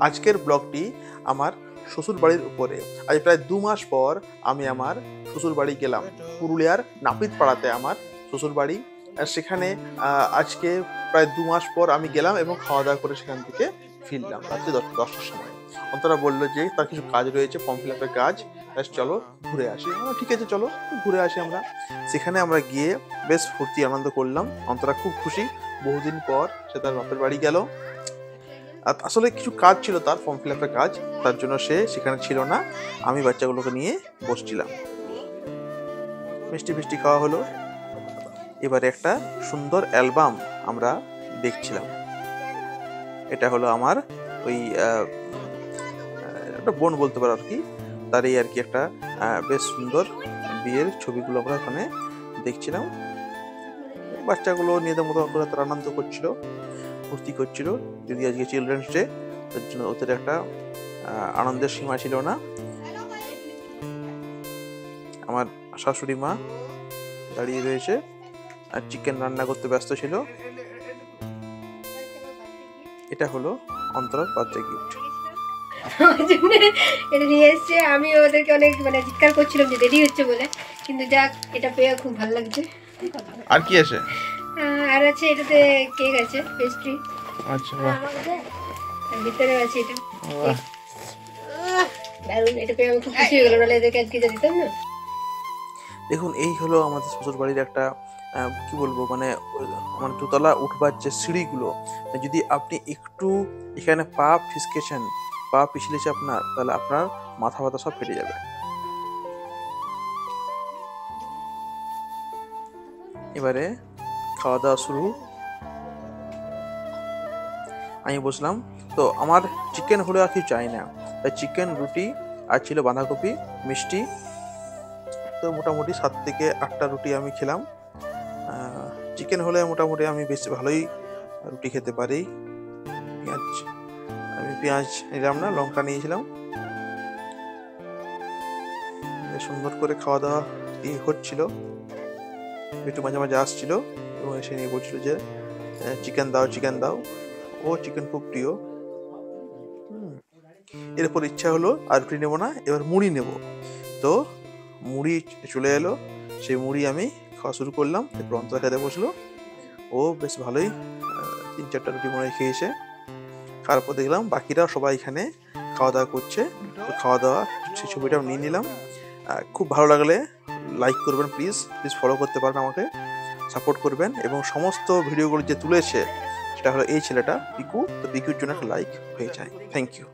আজকের ব্লগটি আমার শ্বশুর বাড়ির উপরে। আজ প্রায় 2 মাস পর আমি আমার শ্বশুর বাড়ি গেলাম। পুরুলিয়ার নাপিত পাড়াতে আমার শ্বশুর বাড়ি। সেখানে আজকে প্রায় 2 মাস পর আমি গেলাম এবং খাওয়া দাওয়া করে সেখান থেকে ফিরলাম রাত্রি 10টার সময়। অন্তরা বলল যে তার কিছু কাজ রয়েছে, ফর্ম ফিল আপের কাজ, চলো ঘুরে আসি। ঠিক আছে, চলো ঘুরে আসি আমরা। সেখানে আমরা গিয়ে বেশ ফুর্তি আনন্দ করলাম। অন্তরা খুব খুশি, বহুদিন পর সে তার বাপের বাড়ি গেল। আসলে কিছু কাজ ছিল, তার ফর্ম ফিল আপের কাজ, তার জন্য সে সেখানে ছিল না। আমি বাচ্চাগুলোকে নিয়ে বসছিলাম, মিষ্টি ফিষ্টি খাওয়া হলো। এবারে একটা সুন্দর অ্যালবাম আমরা দেখছিলাম। এটা হলো আমার ওই একটা বোন বলতে পারো আর কি, তারই আর কি একটা বেশ সুন্দর বিয়ের ছবিগুলো আমরা ওখানে দেখছিলাম। বাচ্চাগুলো নিজেদের মতো করে তারা আনন্দ করছিল, ফুর্তি করছিল। যদি আজকে চিলড্রেন্স ডে, তার জন্য ওদের একটা আনন্দের সীমা ছিল না। আমার শাশুড়ি মা দাঁড়িয়ে রয়েছে আর চিকেন রান্না করতে ব্যস্ত ছিল। এটা হলো অন্তরার বার্থডে গিফট। এটা নিয়ে এসছে। আমি ওদেরকে অনেক চিৎকার করছিলাম যে দেরি হচ্ছে বলে, কিন্তু যাক, এটা পেয়ে খুব ভালো লাগছে। আর কি আছে? আর আছে এটাতে কেক আছে, পেস্ট্রি। আচ্ছা, বাহ। আর ভিতরে আছে এটা। দারুণ, এটা পেয়ে আমি খুব খুশি হয়ে গেলাম, নাহলে এদেরকে আজকে দিতাম না। দেখুন, এই হলো আমাদের শ্বশুর বাড়ির একটা কি বলবো, আমার দোতলা উঠবার যে সিঁড়িগুলো, যদি আপনি একটু এখানে পা ফিসকেছেন, পা পিছলেছে আপনার, তাহলে আপনার মাথা ব্যথা সব ফেটে যাবে। এবারে খাওয়া দাওয়া শুরু। আমি বসলাম, তো আমার চিকেন হলে আর কিছু চাই না, তাই চিকেন, রুটি আর ছিল বাঁধাকপি, মিষ্টি। তো মোটামুটি 7 থেকে 8টা রুটি আমি খেলাম। চিকেন হলে মোটামুটি আমি বেশ ভালোই রুটি খেতে পারি। আমি পেঁয়াজ নিলাম না, লঙ্কা নিয়েছিলাম। সুন্দর করে খাওয়া দাওয়া হচ্ছিল। একটু মাঝে মাঝে আসছিল এবং এসে নিয়ে বলছিল যে চিকেন দাও, চিকেন দাও। ও চিকেন খুব প্রিয়। এরপর ইচ্ছা হলো আর রুটি নেবো না, এবার মুড়ি নেব। তো মুড়ি চলে এলো, সেই মুড়ি আমি খাওয়া শুরু করলাম। এরপর অন্তরা খেতে বসলো। ও বেশ ভালোই 3-4টা রুটি মনে খেয়েছে। খাওয়ার পর দেখলাম বাকিরা সবাই এখানে খাওয়া দাওয়া করছে। তো খাওয়া দাওয়া সেই ছবিটাও নিয়ে নিলাম। খুব ভালো লাগলে লাইক করবেন, প্লিজ ফলো করতে পারেন, আমাকে সাপোর্ট করবেন। এবং সমস্ত ভিডিওগুলো যে তুলেছে সেটা হলো এই ছেলেটা পিকু, তো পিকুর জন্য একটা লাইক হয়ে যায়। Thank you.